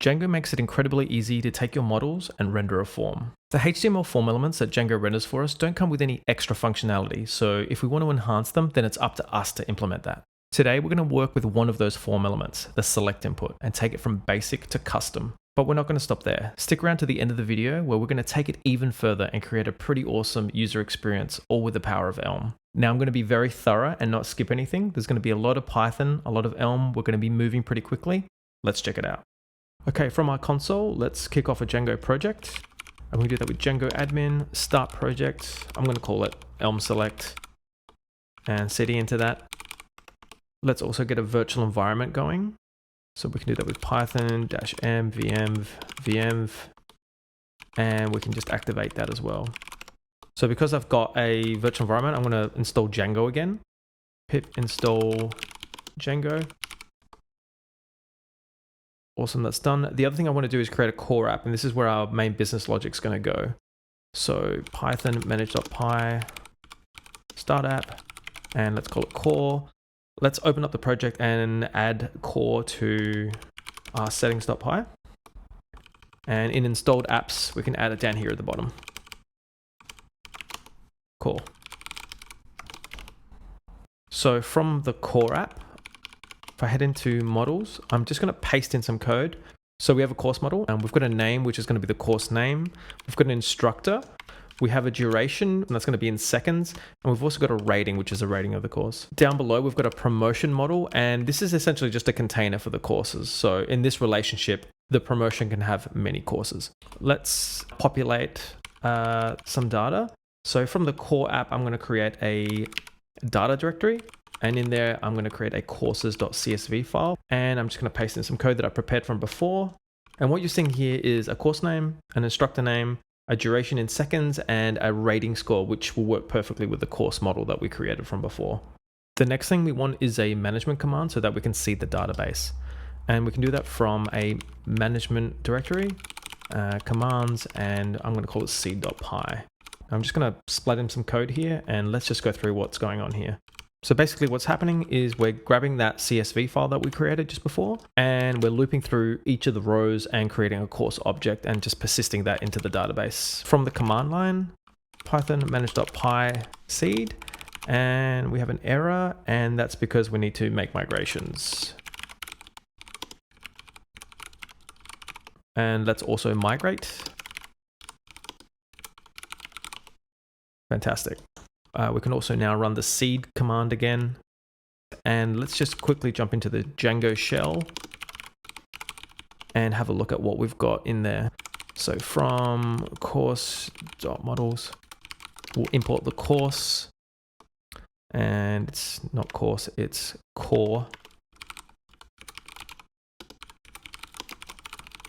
Django makes it incredibly easy to take your models and render a form. The HTML form elements that Django renders for us don't come with any extra functionality, so if we want to enhance them, then it's up to us to implement that. Today, we're going to work with one of those form elements, the select input, and take it from basic to custom. But we're not going to stop there. Stick around to the end of the video where we're going to take it even further and create a pretty awesome user experience, all with the power of Elm. Now I'm going to be very thorough and not skip anything. There's going to be a lot of Python, a lot of Elm. We're going to be moving pretty quickly. Let's check it out. Okay, from our console, let's kick off a Django project. I'm going to do that with Django admin, start project. I'm going to call it Elm select and cd into that. Let's also get a virtual environment going. So we can do that with Python -m vm, and we can just activate that as well. So because I've got a virtual environment, I'm going to install Django again. Pip install Django. Awesome, that's done. The other thing I want to do is create a core app, and this is where our main business logic is going to go. So Python manage.py, start app, and let's call it core. Let's open up the project and add core to our settings.py. And in installed apps, we can add it down here at the bottom. Cool. So from the core app, if I head into models, I'm just going to paste in some code. So we have a course model and we've got a name, which is going to be the course name. We've got an instructor. We have a duration, and that's going to be in seconds. And we've also got a rating, which is a rating of the course. Down below, we've got a promotion model, and this is essentially just a container for the courses. So in this relationship, the promotion can have many courses. Let's populate some data. So from the core app, I'm going to create a data directory. And in there, I'm going to create a courses.csv file. And I'm just going to paste in some code that I prepared from before. And what you're seeing here is a course name, an instructor name, a duration in seconds, and a rating score, which will work perfectly with the course model that we created from before. The next thing we want is a management command so that we can see the database. And we can do that from a management directory, commands, and I'm going to call it seed.py. I'm just going to split in some code here, and let's just go through what's going on here. So basically what's happening is we're grabbing that CSV file that we created just before, and we're looping through each of the rows and creating a course object and just persisting that into the database. From the command line, Python manage.py seed, and we have an error, and that's because we need to make migrations. And let's also migrate. Fantastic. We can also now run the seed command again. And let's just quickly jump into the Django shell and have a look at what we've got in there. So from course.models, we'll import the course. And it's not course, it's core.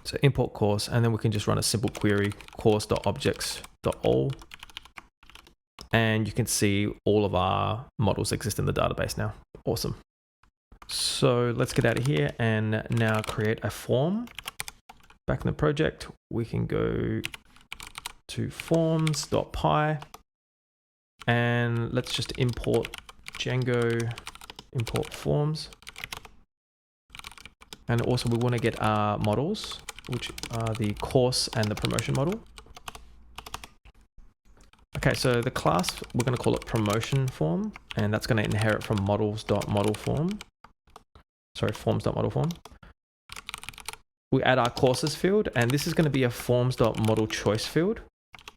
So import course, and then we can just run a simple query, course.objects.all. And you can see all of our models exist in the database now. Awesome. So let's get out of here and now create a form. Back in the project, we can go to forms.py and let's just import Django import forms. And also we want to get our models, which are the course and the promotion model. Okay, so the class, we're going to call it promotion form, and that's going to inherit from models.modelForm. Sorry, forms.modelForm. We add our courses field, and this is going to be a forms.modelChoice field.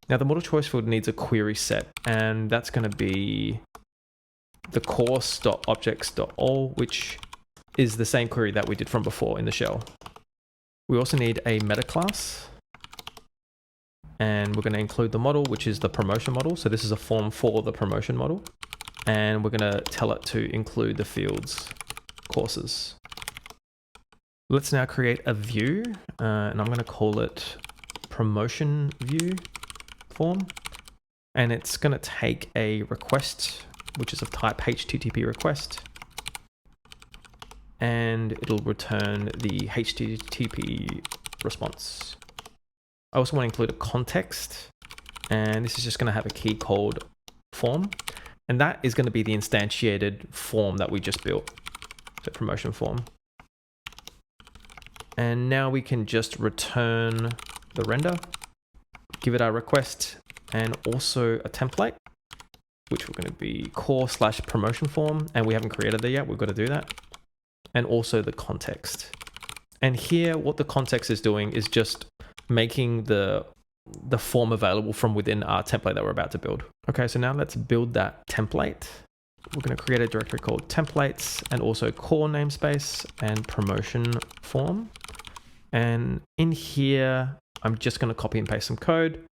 Now the model choice field needs a query set, and that's going to be the course.objects.all, which is the same query that we did from before in the shell. We also need a meta class. And we're going to include the model, which is the promotion model. So this is a form for the promotion model. And we're going to tell it to include the fields courses. Let's now create a view, and I'm going to call it promotion view form. And it's going to take a request, which is of type HTTP request. And it'll return the HTTP response. I also want to include a context, and this is just going to have a key called form, and that is going to be the instantiated form that we just built, the promotion form. And now we can just return the render, give it our request, and also a template, which we're going to be core/promotion form. And we haven't created that yet. We've got to do that. And also the context. And here, what the context is doing is just making the form available from within our template that we're about to build. Okay, so now let's build that template. We're going to create a directory called templates and also core namespace and promotion form. And in here, I'm just going to copy and paste some code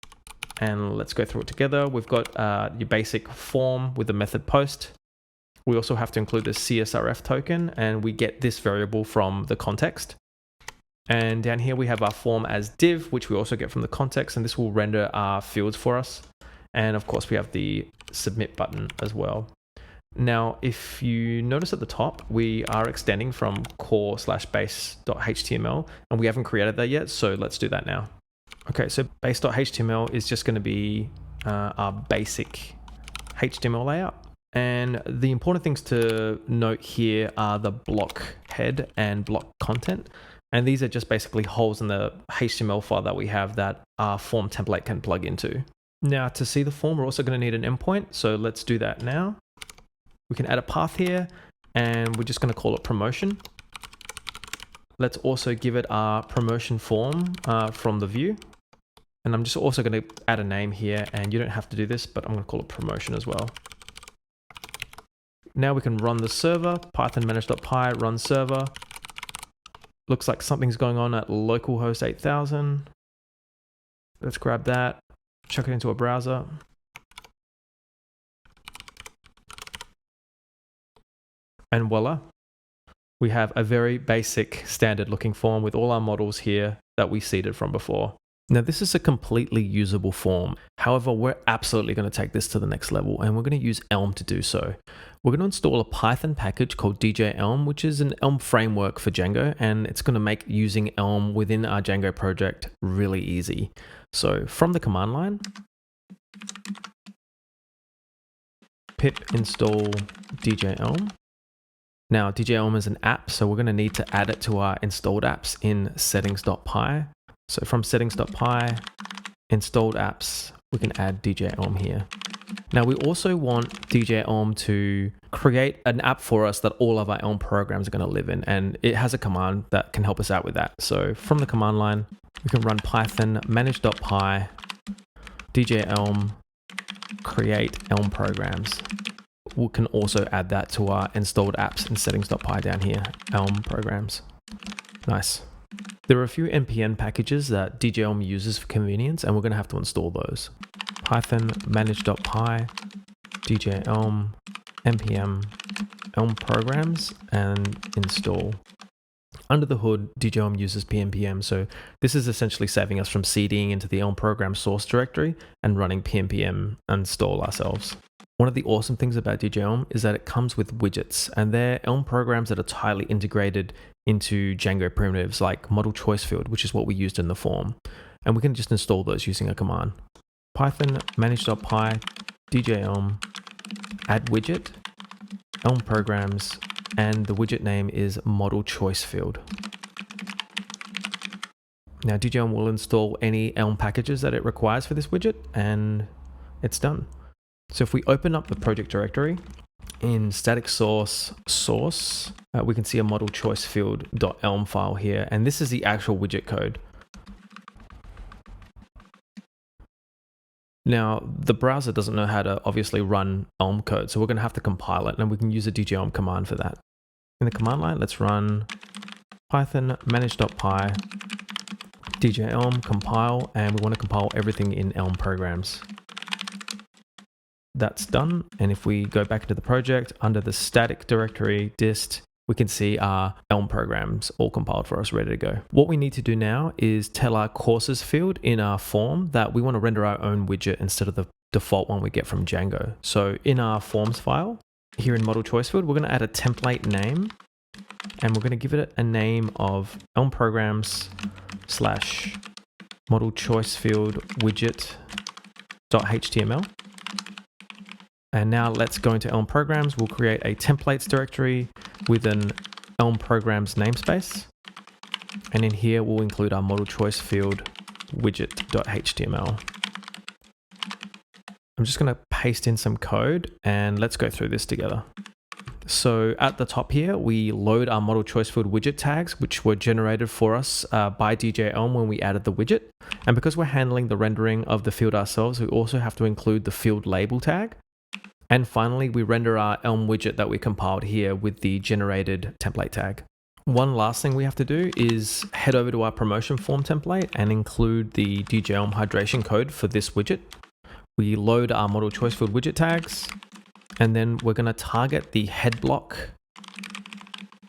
and let's go through it together. We've got your basic form with the method post. We also have to include the CSRF token and we get this variable from the context. And down here we have our form as div, which we also get from the context, and this will render our fields for us. And of course we have the submit button as well. Now, if you notice at the top, we are extending from core/base.html and we haven't created that yet. So let's do that now. Okay, so base.html is just going to be our basic HTML layout. And the important things to note here are the block head and block content. And these are just basically holes in the HTML file that we have that our form template can plug into. Now, to see the form, we're also going to need an endpoint. So let's do that now. We can add a path here and we're just going to call it promotion. Let's also give it our promotion form from the view. And I'm just also going to add a name here, and you don't have to do this, but I'm going to call it promotion as well. Now we can run the server, python manage.py run server. Looks like something's going on at localhost 8000. Let's grab that, chuck it into a browser. And voila, we have a very basic standard looking form with all our models here that we seeded from before. Now, this is a completely usable form. However, we're absolutely going to take this to the next level, and we're going to use Elm to do so. We're going to install a Python package called Djelm, which is an Elm framework for Django, and it's going to make using Elm within our Django project really easy. So from the command line, pip install Djelm. Now, Djelm is an app, so we're going to need to add it to our installed apps in settings.py. So from settings.py, installed apps, we can add Djelm here. Now we also want Djelm to create an app for us that all of our Elm programs are going to live in, and it has a command that can help us out with that. So from the command line, we can run python manage.py Djelm create Elm programs. We can also add that to our installed apps in settings.py down here, Elm programs. Nice. There are a few npm packages that Djelm uses for convenience, and we're going to have to install those. Python manage.py Djelm npm Elm programs and install. Under the hood, Djelm uses pnpm, so this is essentially saving us from cding into the Elm program source directory and running pnpm install ourselves. One of the awesome things about Djelm is that it comes with widgets, and they're Elm programs that are tightly integrated into Django primitives like model choice field, which is what we used in the form. And we can just install those using a command. Python manage.py Djelm add widget, Elm programs, and the widget name is model choice field. Now Djelm will install any Elm packages that it requires for this widget, and it's done. So if we open up the project directory in static source, we can see a model choice field.elm file here, and this is the actual widget code. Now, the browser doesn't know how to obviously run Elm code, so we're going to have to compile it, and we can use a Djelm command for that. In the command line, let's run python manage.py Djelm compile, and we want to compile everything in Elm programs. That's done. And if we go back into the project under the static directory dist, we can see our Elm programs all compiled for us, ready to go. What we need to do now is tell our courses field in our form that we want to render our own widget instead of the default one we get from Django. So in our forms file, here in model choice field, we're going to add a template name, and we're going to give it a name of Elm programs / model choice field widget.html. And now let's go into Elm programs. We'll create a templates directory with an Elm programs namespace. And in here, we'll include our model choice field widget.html. I'm just going to paste in some code and let's go through this together. So at the top here, we load our model choice field widget tags, which were generated for us by Djelm when we added the widget. And because we're handling the rendering of the field ourselves, we also have to include the field label tag. And finally, we render our Elm widget that we compiled here with the generated template tag. One last thing we have to do is head over to our promotion form template and include the Djelm hydration code for this widget. We load our model choice field widget tags, and then we're going to target the head block.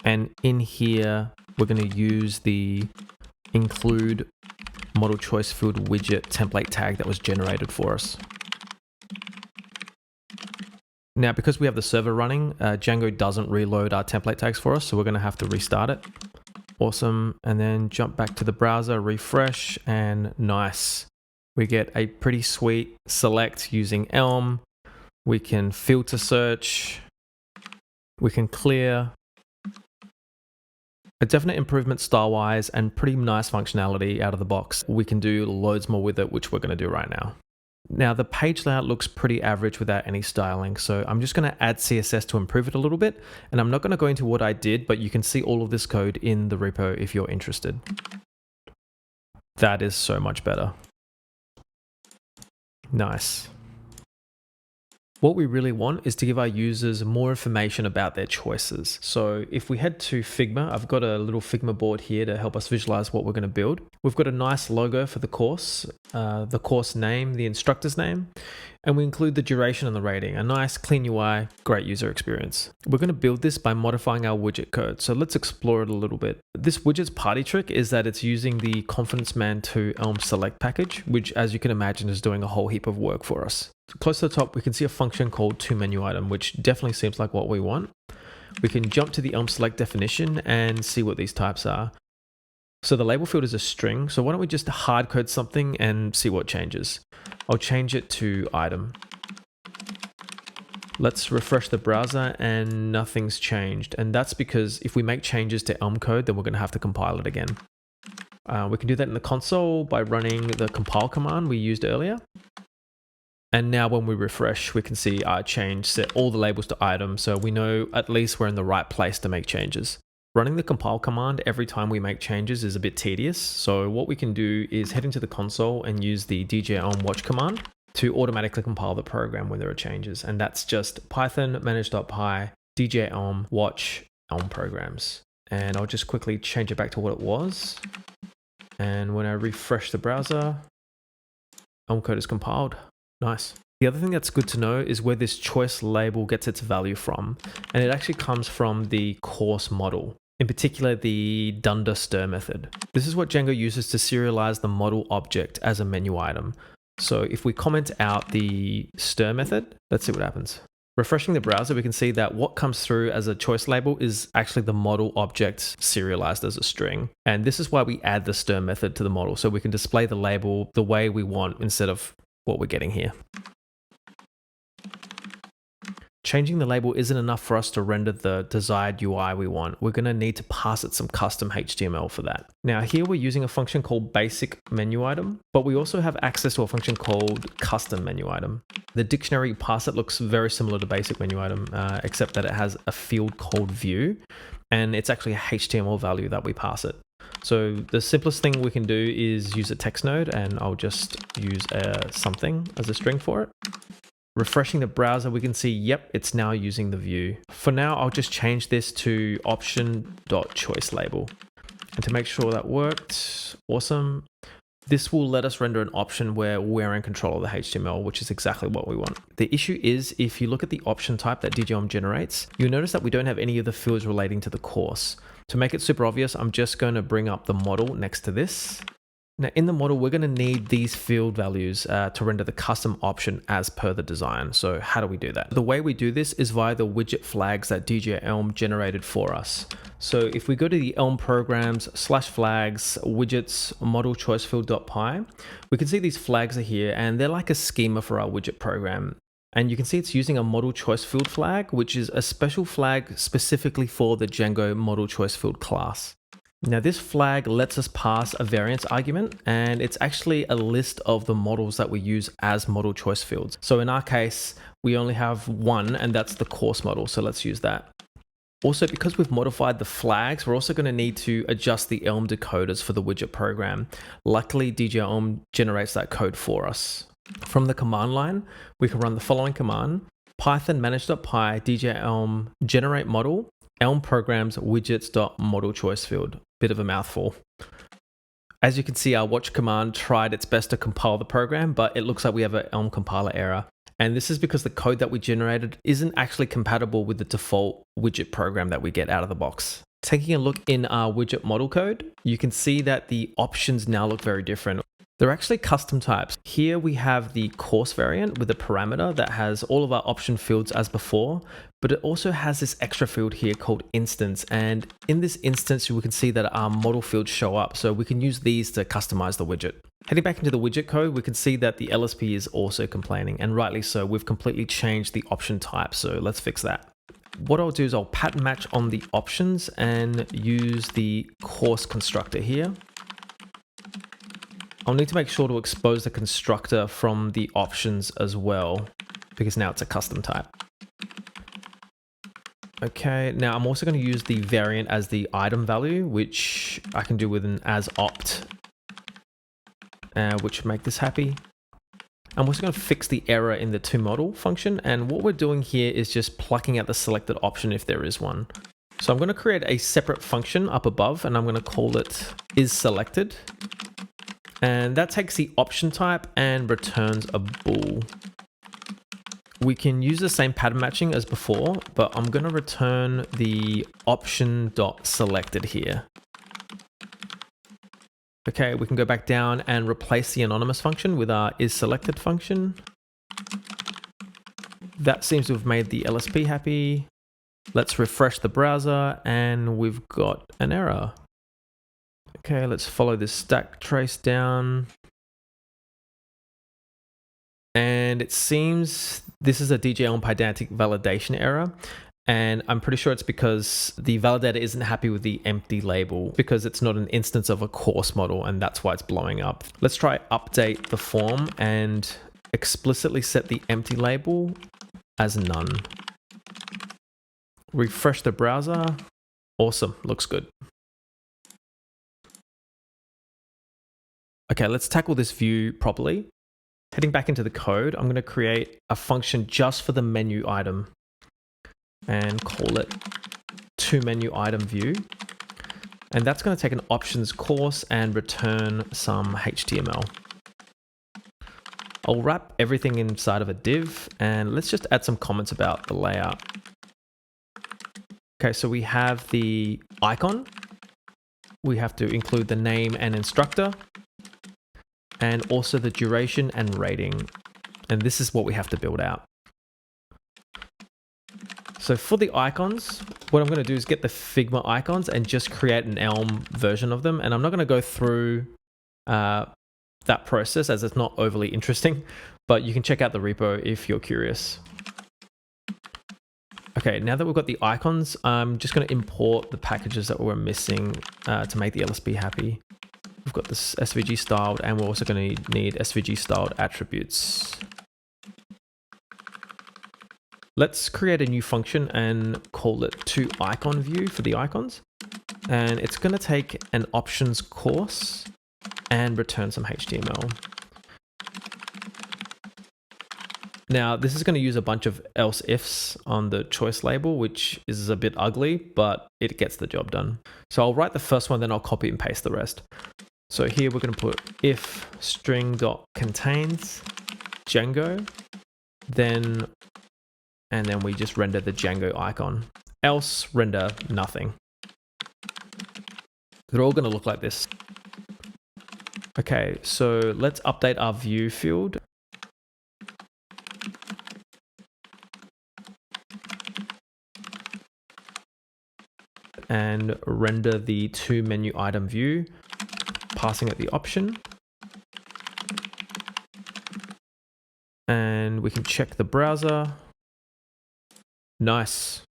And in here, we're going to use the include model choice field widget template tag that was generated for us. Now, because we have the server running, Django doesn't reload our template tags for us, so we're going to have to restart it. Awesome. And then jump back to the browser, refresh, and nice. We get a pretty sweet select using Elm. We can filter search. We can clear. A definite improvement style-wise and pretty nice functionality out of the box. We can do loads more with it, which we're going to do right now. Now, the page layout looks pretty average without any styling, so I'm just going to add CSS to improve it a little bit. And I'm not going to go into what I did, but you can see all of this code in the repo if you're interested. That is so much better. Nice. What we really want is to give our users more information about their choices. So if we head to Figma, I've got a little Figma board here to help us visualize what we're going to build. We've got a nice logo for the course name, the instructor's name, and we include the duration and the rating. A nice clean UI, great user experience. We're going to build this by modifying our widget code. So let's explore it a little bit. This widget's party trick is that it's using the Confidence Man 2 Elm select package, which as you can imagine is doing a whole heap of work for us. Close to the top, we can see a function called toMenuItem, which definitely seems like what we want. We can jump to the Elm select definition and see what these types are. So the label field is a string. So why don't we just hard code something and see what changes? I'll change it to item. Let's refresh the browser and nothing's changed. And that's because if we make changes to Elm code, then we're going to have to compile it again. We can do that in the console by running the compile command we used earlier. And now when we refresh, we can see our change set all the labels to item. So we know at least we're in the right place to make changes. Running the compile command every time we make changes is a bit tedious. So what we can do is head into the console and use the Djelm watch command to automatically compile the program when there are changes. And that's just python manage.py Djelm watch Elm programs. And I'll just quickly change it back to what it was. And when I refresh the browser, Elm code is compiled. Nice. The other thing that's good to know is where this choice label gets its value from. And it actually comes from the course model, in particular the dunder stir method. This is what Django uses to serialize the model object as a menu item. So if we comment out the stir method, let's see what happens. Refreshing the browser, we can see that what comes through as a choice label is actually the model object serialized as a string. And this is why we add the stir method to the model, so we can display the label the way we want instead of what we're getting here. Changing the label isn't enough for us to render the desired UI we want. We're going to need to pass it some custom HTML for that. Now here we're using a function called basic menu item, but we also have access to a function called custom menu item. The dictionary parser looks very similar to basic menu item, except that it has a field called view, and it's actually a HTML value that we pass it. So the simplest thing we can do is use a text node, and I'll just use something as a string for it. Refreshing the browser, we can see, yep, it's now using the view. For now, I'll just change this to option.choiceLabel. And to make sure that worked, awesome. This will let us render an option where we're in control of the HTML, which is exactly what we want. The issue is, if you look at the option type that Djelm generates, you'll notice that we don't have any of the fields relating to the course. To make it super obvious, I'm just going to bring up the model next to this. Now in the model, we're going to need these field values to render the custom option as per the design. So how do we do that? The way we do this is via the widget flags that Elm generated for us. So if we go to the Elm programs /flags widgets model choice field.py, we can see these flags are here and they're like a schema for our widget program. And you can see it's using a model choice field flag, which is a special flag specifically for the Django model choice field class. Now this flag lets us pass a variance argument, and it's actually a list of the models that we use as model choice fields. So in our case, we only have one, and that's the course model. So let's use that. Also, because we've modified the flags, we're also going to need to adjust the Elm decoders for the widget program. Luckily, Djelm generates that code for us. From the command line, we can run the following command: python manage.py djelm generate model Elm programs widgets.model choice field. Bit of a mouthful. As you can see, our watch command tried its best to compile the program, but it looks like we have an Elm compiler error. And this is because the code that we generated isn't actually compatible with the default widget program that we get out of the box. Taking a look in our widget model code, you can see that the options now look very different. They're actually custom types. Here we have the course variant with a parameter that has all of our option fields as before, but it also has this extra field here called instance. And in this instance, we can see that our model fields show up. So we can use these to customize the widget. Heading back into the widget code, we can see that the LSP is also complaining, and rightly so. We've completely changed the option type. So let's fix that. What I'll do is I'll pattern match on the options and use the course constructor here. I'll need to make sure to expose the constructor from the options as well, because now it's a custom type. Okay, now I'm also going to use the variant as the item value, which I can do with an as opt, which make this happy. I'm also going to fix the error in the toModel function, and what we're doing here is just plucking out the selected option if there is one. So I'm going to create a separate function up above, and I'm going to call it isSelected. And that takes the option type and returns a bool. We can use the same pattern matching as before, but I'm going to return the option.selected here. Okay, we can go back down and replace the anonymous function with our isSelected function. That seems to have made the LSP happy. Let's refresh the browser, and we've got an error. Okay, let's follow this stack trace down. And it seems this is a Django pydantic validation error. And I'm pretty sure it's because the validator isn't happy with the empty label because it's not an instance of a course model, and that's why it's blowing up. Let's try update the form and explicitly set the empty label as none. Refresh the browser. Awesome, looks good. Okay, let's tackle this view properly. Heading back into the code, I'm going to create a function just for the menu item and call it toMenuItemView. And that's going to take an options course and return some HTML. I'll wrap everything inside of a div, and let's just add some comments about the layout. Okay, so we have the icon. We have to include the name and instructor, and also the duration and rating. And this is what we have to build out. So for the icons, what I'm going to do is get the Figma icons and just create an Elm version of them. And I'm not going to go through that process as it's not overly interesting, but you can check out the repo if you're curious. Okay, now that we've got the icons, I'm just going to import the packages that we're missing to make the LSP happy. We've got this SVG styled, and we're also going to need SVG styled attributes. Let's create a new function and call it toIconView for the icons. And it's going to take an options course and return some HTML. Now, this is going to use a bunch of else ifs on the choice label, which is a bit ugly, but it gets the job done. So I'll write the first one, then I'll copy and paste the rest. So here we're going to put if string.contains Django, and then we just render the Django icon. Else render nothing. They're all going to look like this. Okay, so let's update our view field. And render the toMenuItemView, passing it the option. And we can check the browser. Nice.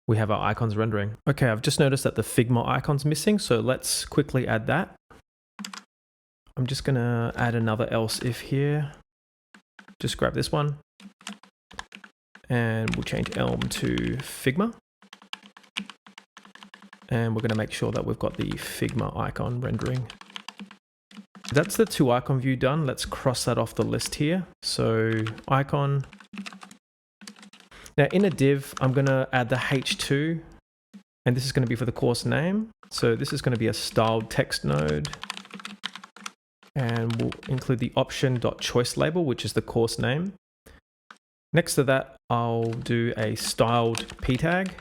we have our icons rendering. Okay, I've just noticed that the Figma icon's missing, so let's quickly add that. I'm just gonna add another else if here. Just grab this one and we'll change Elm to Figma. And we're gonna make sure that we've got the Figma icon rendering. That's the 2 icon view done. Let's cross that off the list here. So icon. Now in a div, I'm gonna add the H2, and this is gonna be for the course name. So this is gonna be a styled text node. And we'll include the option.choice label, which is the course name. Next to that, I'll do a styled p tag.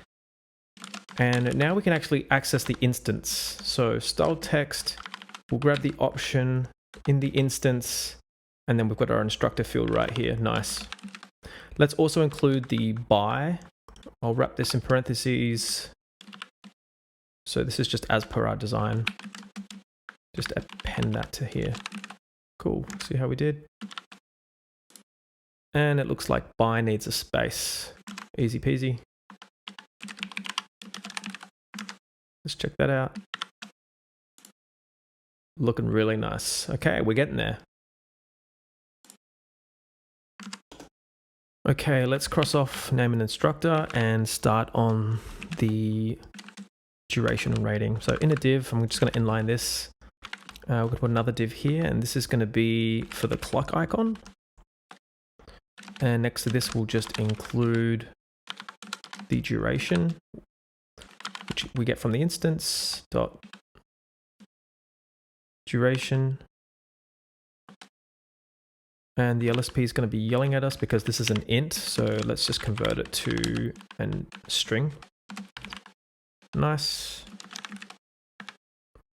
And now we can actually access the instance. So styled text, we'll grab the option in the instance, and then we've got our instructor field right here. Nice. Let's also include the by. I'll wrap this in parentheses. So this is just as per our design. Just append that to here. Cool, see how we did? And it looks like by needs a space. Easy peasy. Let's check that out. Looking really nice. Okay, we're getting there. Okay, let's cross off name and instructor and start on the duration and rating. So in a div, I'm just going to inline this. We're going to put another div here, and this is going to be for the clock icon. And next to this, we'll just include the duration, which we get from the instance dot duration. And the LSP is going to be yelling at us because this is an int. So let's just convert it to a string. Nice.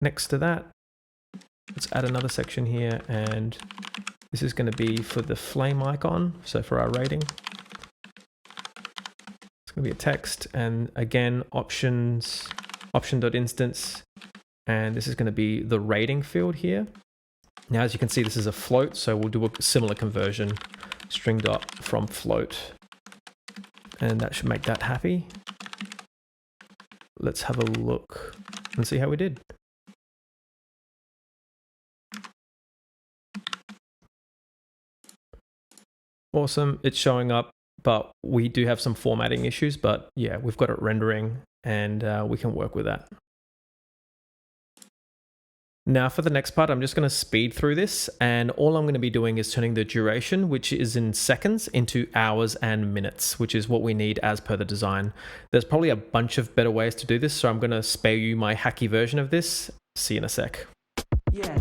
Next to that, let's add another section here, and this is going to be for the flame icon. So for our rating, it's going to be a text, and again, options, option.instance, and this is going to be the rating field here. Now, as you can see, this is a float, so we'll do a similar conversion, string dot from float, and that should make that happy. Let's have a look and see how we did. Awesome, it's showing up, but we do have some formatting issues, but yeah, we've got it rendering, and we can work with that. Now for the next part, I'm just going to speed through this, and all I'm going to be doing is turning the duration, which is in seconds, into hours and minutes, which is what we need as per the design. There's probably a bunch of better ways to do this, so I'm going to spare you my hacky version of this. See you in a sec. Yeah.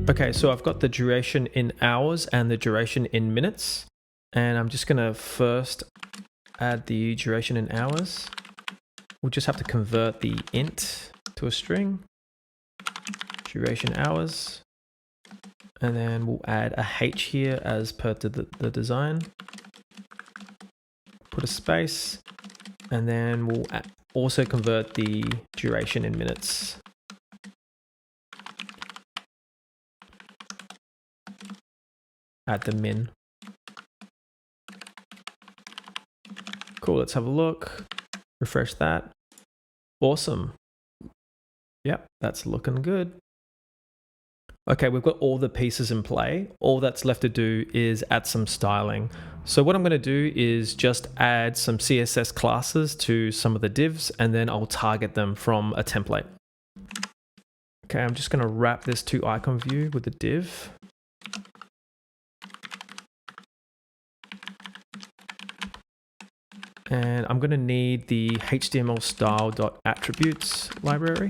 Okay, so I've got the duration in hours and the duration in minutes, and I'm just gonna first add the duration in hours. We'll just have to convert the int to a string, duration hours, and then we'll add a h here as per the design. Put a space, and then we'll also convert the duration in minutes. Add the min. Cool, let's have a look. Refresh that. Awesome. Yep, that's looking good. Okay, we've got all the pieces in play. All that's left to do is add some styling. So what I'm going to do is just add some CSS classes to some of the divs, and then I'll target them from a template. Okay, I'm just going to wrap this to icon view with the div. And I'm going to need the HTML style.attributes library.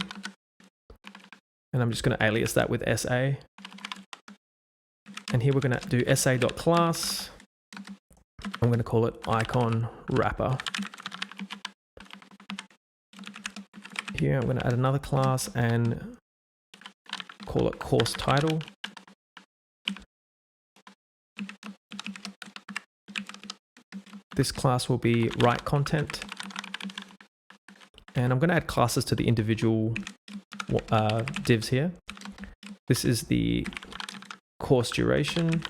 And I'm just going to alias that with SA. And here we're going to do sa.class. I'm going to call it icon wrapper. Here I'm going to add another class and call it course title. This class will be write content. And I'm going to add classes to the individual divs here. This is the course duration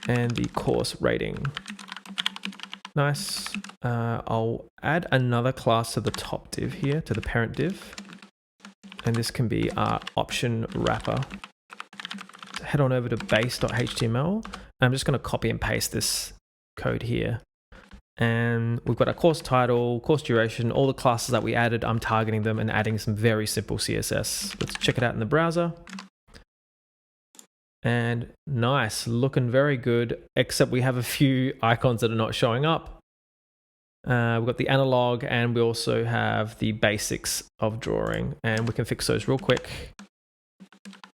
and the course rating. Nice. I'll add another class to the top div here, to the parent div. And this can be our option wrapper. So head on over to base.html. I'm just going to copy and paste this code here. And we've got our course title, course duration, all the classes that we added. I'm targeting them and adding some very simple CSS. Let's check it out in the browser. And nice, looking very good, except we have a few icons that are not showing up. We've got the analog and we also have the basics of drawing, and we can fix those real quick.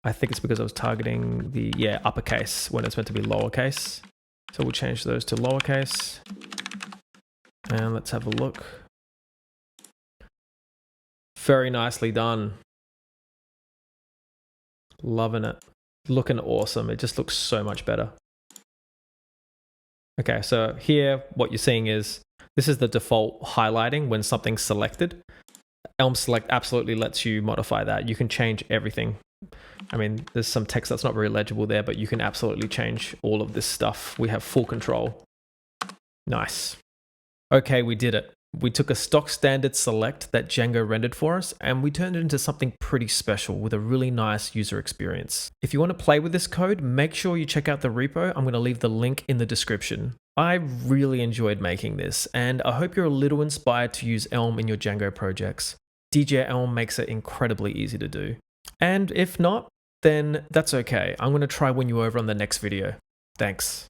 I think it's because I was targeting the, uppercase when it's meant to be lowercase. So we'll change those to lowercase. And let's have a look. Very nicely done. Loving it. Looking awesome. It just looks so much better. Okay, so here what you're seeing is this is the default highlighting when something's selected. Elm Select absolutely lets you modify that. You can change everything. I mean, there's some text that's not very legible there, but you can absolutely change all of this stuff. We have full control. Nice. Okay, we did it. We took a stock standard select that Django rendered for us, and we turned it into something pretty special with a really nice user experience. If you want to play with this code, make sure you check out the repo. I'm going to leave the link in the description. I really enjoyed making this, and I hope you're a little inspired to use Elm in your Django projects. DJ Elm makes it incredibly easy to do. And if not, then that's okay. I'm going to try win you over on the next video. Thanks.